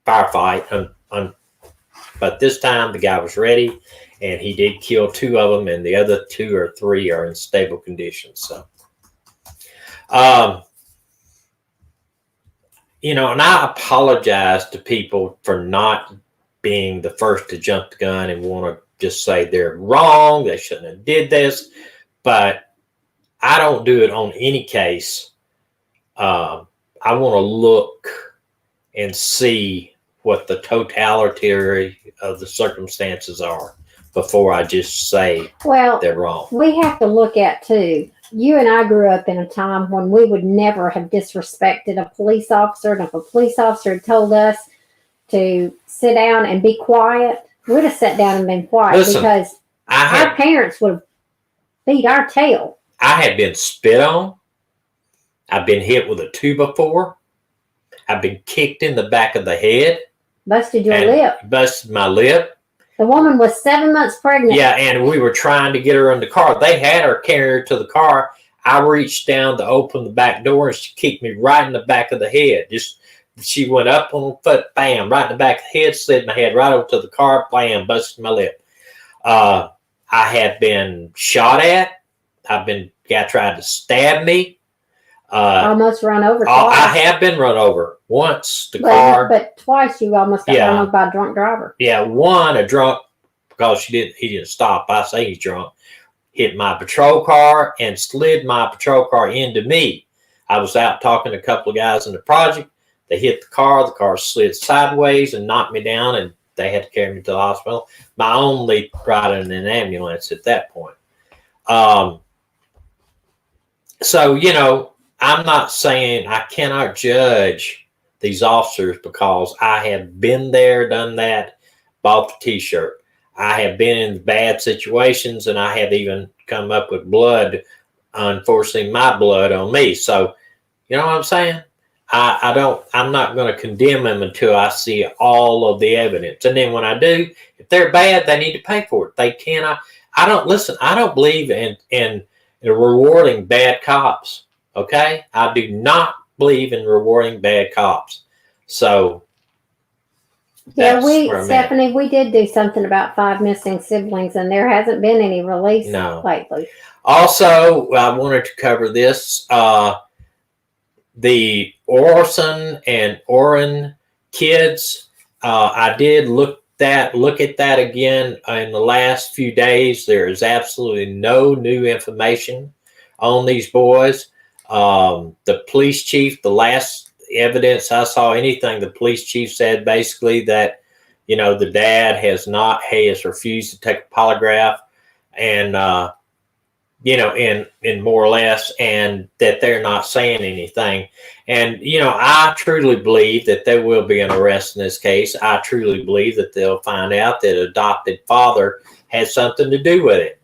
firefight. But this time the guy was ready and he did kill 2 of them, and the other 2 or 3 are in stable condition. So, and I apologize to people for not being the first to jump the gun and want to just say they're wrong, they shouldn't have did this. But I don't do it on any case. I want to look and see what the totality of the circumstances are before I just say they're wrong. We have to look at too. You and I grew up in a time when we would never have disrespected a police officer. And if a police officer had told us to sit down and be quiet, we'd have sat down and been quiet. Because our parents would have beat our tail. I had been spit on. I've been hit with a 2x4. I've been kicked in the back of the head. Busted your lip. Busted my lip. The woman was 7 months pregnant. Yeah, and we were trying to get her in the car. They had her carry her to the car. I reached down to open the back door, and she kicked me right in the back of the head. She went up on the foot, bam, right in the back of the head, slid my head right over to the car, bam, busted my lip. I had been shot at. Guy tried to stab me. Almost run over twice. I have been run over once. But twice you almost got run over by a drunk driver. Yeah, one, a drunk, because he didn't stop. I say he's drunk. Hit my patrol car and slid my patrol car into me. I was out talking to a couple of guys in the project. They hit the car slid sideways and knocked me down, and they had to carry me to the hospital. My only ride in an ambulance at that point. So, I'm not saying I cannot judge these officers because I have been there, done that, bought the t-shirt. I have been in bad situations, and I have even come up with blood, unfortunately, my blood on me. So, you know what I'm saying? I'm not going to condemn them until I see all of the evidence. And then when I do, if they're bad, they need to pay for it. They cannot. I don't believe in rewarding bad cops. Okay? I do not believe in rewarding bad cops. So, Stephanie, we did do something about 5 missing siblings, and there hasn't been any release lately. Also, I wanted to cover this. The Orson and Orrin kids, I did look at that again in the last few days. There is absolutely no new information on these boys. The police chief, the last evidence I saw anything, the police chief said basically that, the dad has refused to take a polygraph and, in more or less, and that they're not saying anything. And, I truly believe that there will be an arrest in this case. I truly believe that they'll find out that adopted father had something to do with it.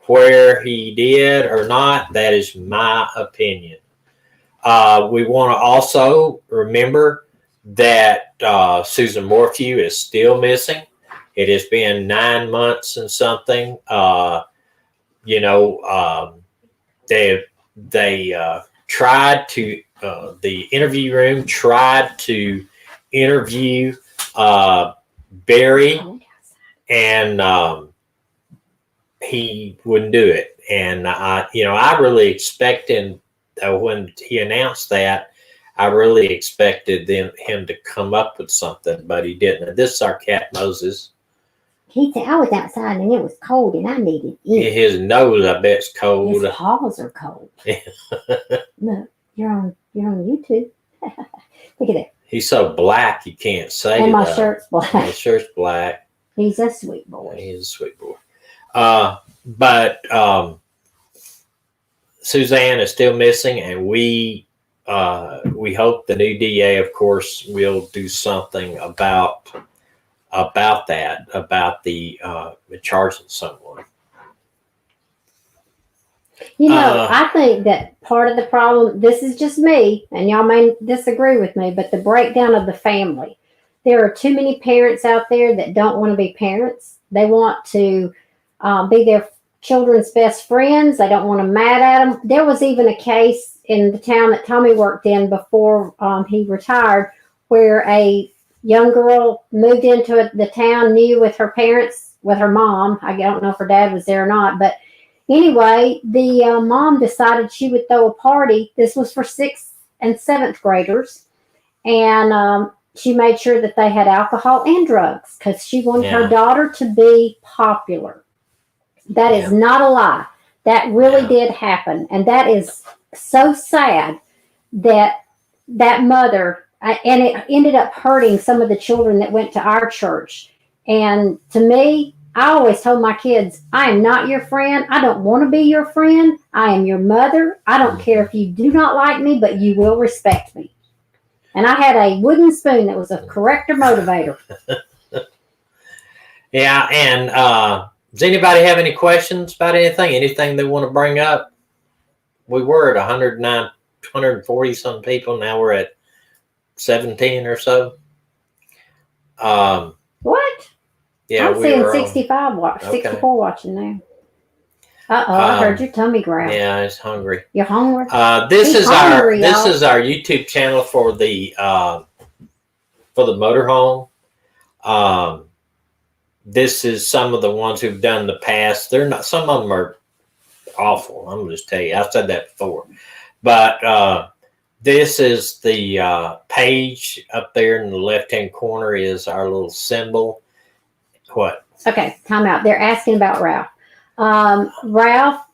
Where he did or not, that is my opinion. We want to also remember that Susan Morphew is still missing. It has been 9 months and something. They tried to the interview room tried to interview Barry, and he wouldn't do it. And I really expected when he announced that, I really expected him to come up with something, but he didn't. And this is our cat Moses. He said, I was outside and it was cold and I needed it. His nose, I bet, is cold. His paws are cold. Look, you're on YouTube. Look at that. He's so black you can't say. And my shirt's black. My shirt's black. He's a sweet boy. He's a sweet boy. But Suzanne is still missing, and we hope the new DA, of course, will do something about that, about the charging someone. I think that part of the problem, this is just me, and y'all may disagree with me, but the breakdown of the family. There are too many parents out there that don't want to be parents. They want to be their children's best friends. They don't want to mad at them. There was even a case in the town that Tommy worked in before he retired, where a young girl moved into the town new with her parents, with her mom. I don't know if her dad was there or not, but anyway, the mom decided she would throw a party. This was for 6th and 7th graders, and she made sure that they had alcohol and drugs because she wanted her daughter to be popular. That is not a lie. That really did happen, and that is so sad that mother, and it ended up hurting some of the children that went to our church. And to me, I always told my kids, I am not your friend. I don't want to be your friend. I am your mother. I don't care if you do not like me, but you will respect me. And I had a wooden spoon that was a corrector motivator. Yeah, and does anybody have any questions about anything they want to bring up? We were at 140 some people. Now we're at 17 or so. What? Yeah, I'm seeing 65 64 watching now. I heard your tummy growl. Yeah, it's hungry. You're hungry? This is our YouTube channel for the motorhome. This is some of the ones who've done in the past. They're not. Some of them are awful. I'm gonna just tell you. I've said that before, but this is the page up there in the left-hand corner is our little symbol. What? Okay, time out. They're asking about Ralph. Ralph,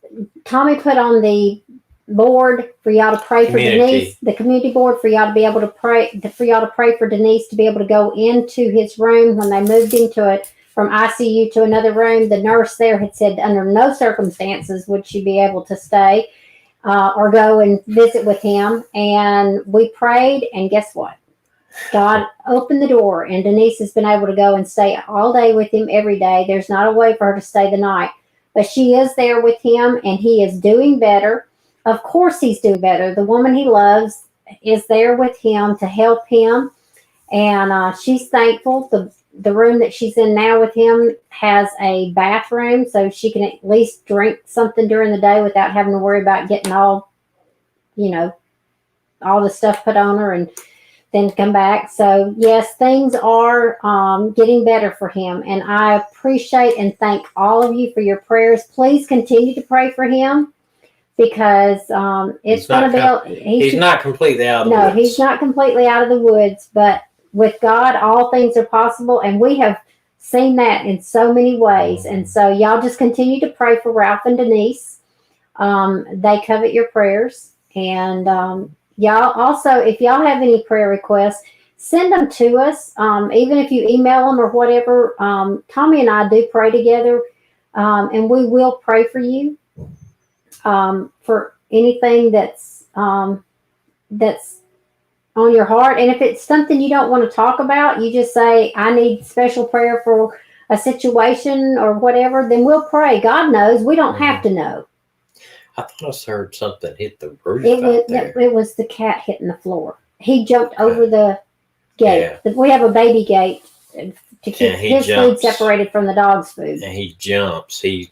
Tommy put on the board for y'all to pray for Denise, the community board for y'all to be able to pray, for y'all to pray for Denise to be able to go into his room when they moved into it from ICU to another room. The nurse there had said under no circumstances would she be able to stay or go and visit with him. And we prayed, and guess what? God opened the door, and Denise has been able to go and stay all day with him every day. There's not a way for her to stay the night, but she is there with him, and he is doing better. Of course he's doing better. The woman he loves is there with him to help him, and she's thankful. The room that she's in now with him has a bathroom, so she can at least drink something during the day without having to worry about getting all the stuff put on her and then come back. So yes, things are getting better for him, and I appreciate and thank all of you for your prayers. Please continue to pray for him, because it's going to be. He's not completely out of the woods. No, he's not completely out of the woods, but with God, all things are possible, and we have seen that in so many ways. And so y'all just continue to pray for Ralph and Denise. They covet your prayers, and y'all also, if y'all have any prayer requests, send them to us. Even if you email them or whatever, Tommy and I do pray together, and we will pray for you for anything that's on your heart. And if it's something you don't want to talk about, you just say, I need special prayer for a situation or whatever, then we'll pray. God knows. We don't have to know. I thought I heard something hit the roof. It was the cat hitting the floor. He jumped over the gate. Yeah. We have a baby gate to keep his food separated from the dog's food. And he jumps. You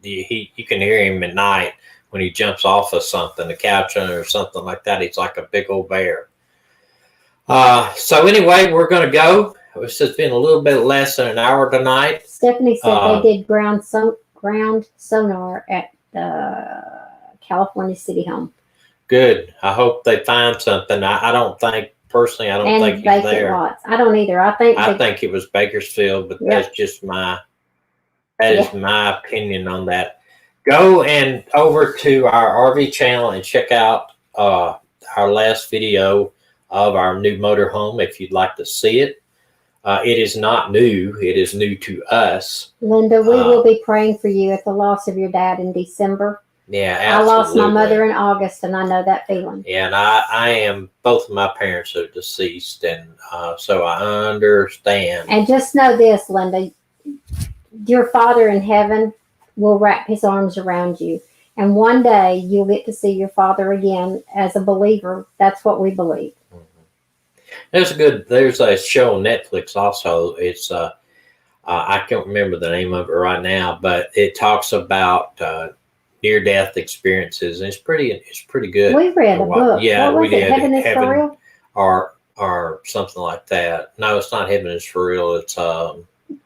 can hear him at night when he jumps off of something, the couch or something like that. He's like a big old bear. So anyway, we're going to go. It's just been a little bit less than an hour tonight. Stephanie said they did ground sonar at the California City Home. Good. I hope they find something. I don't think, personally, I don't think he's there. Lots. I don't either. I think it was Bakersfield, but that's just is my opinion on that. Go and over to our RV channel and check out our last video of our new motorhome if you'd like to see it. It is not new. It is new to us. Linda, we will be praying for you at the loss of your dad in December. Yeah, absolutely. I lost my mother in August, and I know that feeling. Yeah, and I am, both of my parents are deceased, and so I understand. And just know this, Linda, your Father in heaven will wrap his arms around you. And one day you'll get to see your Father again as a believer. That's what we believe. Mm-hmm. There's a show on Netflix also. It's, I can't remember the name of it right now, but it talks about near-death experiences, and it's pretty good. We read a book. Yeah, we did. Heaven is for real? Or something like that. No, it's not Heaven is for real. It's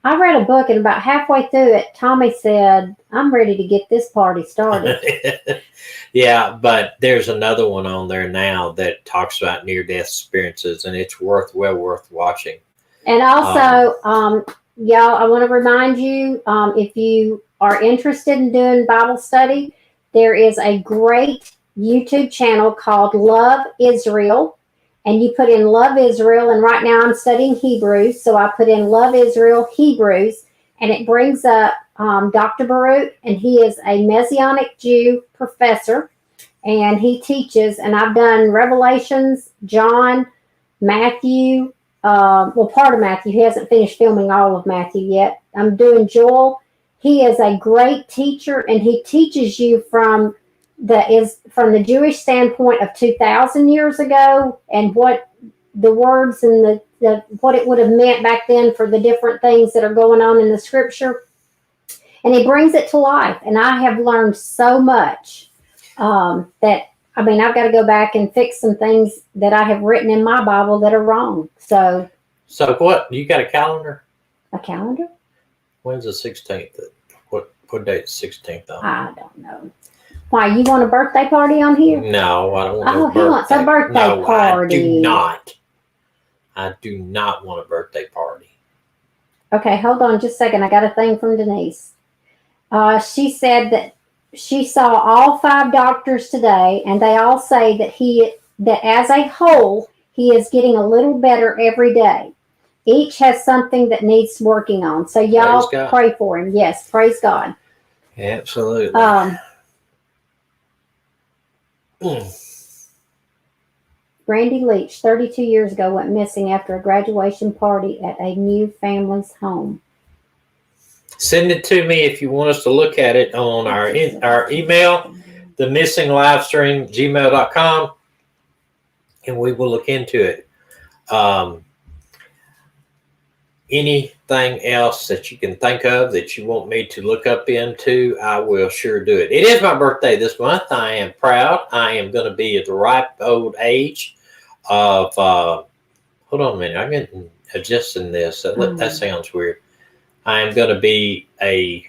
I read a book, and about halfway through it, Tommy said, "I'm ready to get this party started." Yeah, but there's another one on there now that talks about near-death experiences, and it's well worth watching. And also, y'all, I want to remind you, if you are interested in doing Bible study, there is a great YouTube channel called Love Israel. And you put in Love Israel, and right now I'm studying Hebrews, so I put in Love Israel Hebrews, and it brings up Dr. Baruch, and he is a Messianic Jew professor, and he teaches, and I've done Revelations, John, Matthew, part of Matthew. He hasn't finished filming all of Matthew yet. I'm doing Joel. He is a great teacher, and he teaches you from the Jewish standpoint of 2,000 years ago, and what the words and the what it would have meant back then for the different things that are going on in the scripture. And he brings it to life. And I have learned so much that, I mean, I've got to go back and fix some things that I have written in my Bible that are wrong. So what? You got a calendar? A calendar? When's the 16th? What date is 16th on? I don't know. Why, you want a birthday party on here? No, I don't want a birthday. He wants a birthday party. I do not. I do not want a birthday party. Okay, hold on just a second. I got a thing from Denise. She said that she saw all 5 doctors today, and they all say that as a whole, he is getting a little better every day. Each has something that needs working on. So y'all pray for him. Yes, praise God. Absolutely. Randy Leach, 32 years ago, went missing after a graduation party at a new family's home. Send it to me if you want us to look at it on our email, themissinglivestream@gmail.com, and we will look into it. Anything else that you can think of that you want me to look up into, I will sure do it. It is my birthday this month. I am proud. I am going to be at the ripe old age of, hold on a minute, I'm getting adjusting this. That sounds weird. I am going to be a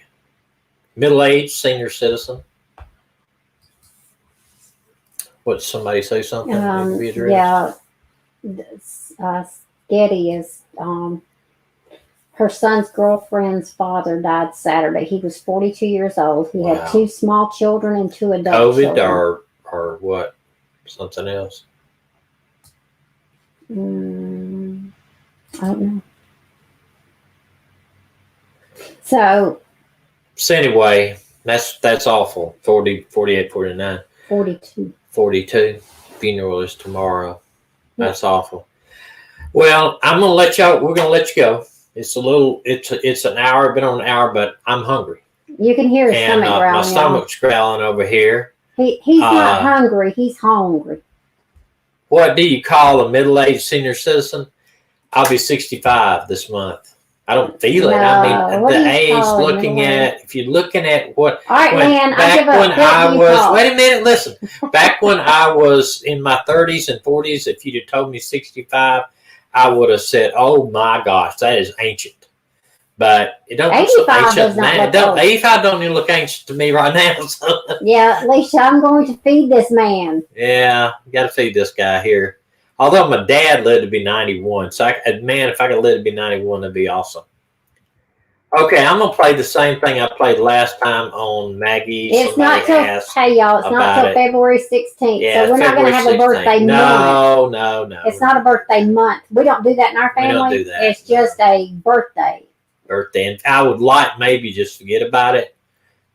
middle-aged senior citizen. What, somebody say something? Yeah. Getty is, her son's girlfriend's father died Saturday. He was 42 years old. He had 2 small children and 2 adult children. COVID or what? Something else? I don't know. So anyway, that's awful. 40, 48, 49. 42. 42. Funeral is tomorrow. That's awful. Well, we're going to let you go. It's an hour, been on an hour, but I'm hungry. You can hear his stomach growling. My stomach's growling over here. He's not hungry. He's hungry. What do you call a middle-aged senior citizen? I'll be 65 this month. I don't feel it. No, I mean, what the do you age, call it, looking middle at, if you're looking at what, All right, man, I back give up. when What I do you was, call it? wait a minute, listen, back when I was in my 30s and 40s, if you'd have told me 65, I would have said, oh my gosh, that is ancient. But it don't look so 85 does ancient not now. look old. 85 don't even look ancient to me right now. So. Yeah, Alicia, I'm going to feed this man. Yeah, you got to feed this guy here. Although my dad lived to be 91, so man, if I could live to be 91, that'd be awesome. Okay, I'm gonna play the same thing I played last time on Maggie. It's not till, hey y'all, it's not till February 16th. Yeah, so we're not going to have a birthday month. No. It's not a birthday month. We don't do that in our family. We don't do that. It's just a birthday. And I would like maybe just forget about it,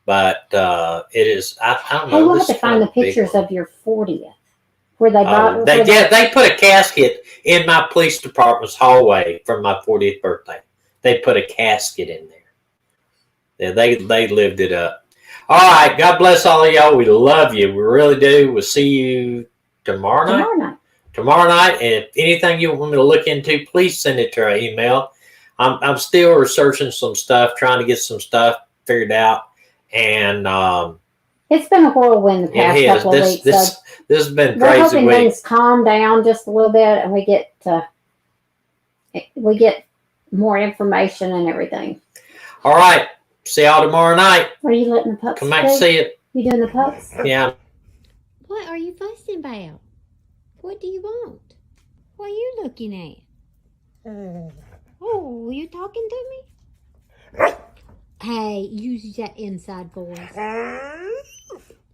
but it is. I don't know. Hey, we'll have to find the pictures of your 40th. Where they bought, they put a casket in my police department's hallway for my 40th birthday. They put a casket in there. Yeah, they lived it up. All right, God bless all of y'all. We love you. We really do. We'll see you tomorrow night. Tomorrow night. And if anything you want me to look into, please send it to our email. I'm still researching some stuff, trying to get some stuff figured out, and it's been a whirlwind the past couple of weeks. This has been crazy. We're hoping things calm down just a little bit, and we get more information and everything. All right. See y'all tomorrow night. Are you letting the pups come back and see it? You doing the pups? Yeah. What are you fussing about? What do you want? What are you looking at? Oh, you talking to me? Hey, use that inside voice.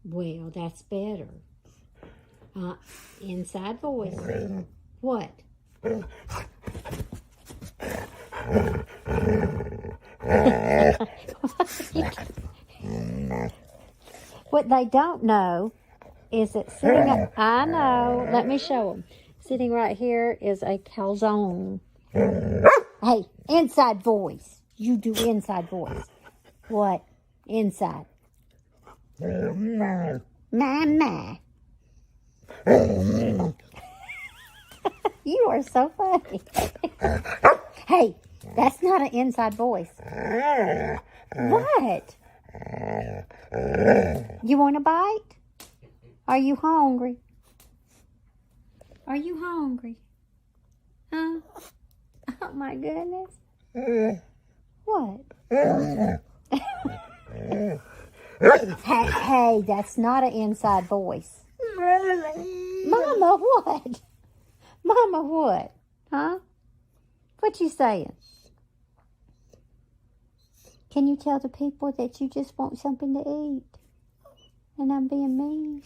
Well, that's better. Inside voice. What? What they don't know is that sitting up, I know, let me show them. Sitting right here is a calzone. Hey, inside voice. You do inside voice. What? Inside. Mama. You are so funny. Hey, that's not an inside voice. What? You want a bite? Are you hungry? Are you hungry? Huh? Oh my goodness. What? Hey, that's not an inside voice. Mama, what? Mama, what? Huh? What you saying? Can you tell the people that you just want something to eat? And I'm being mean?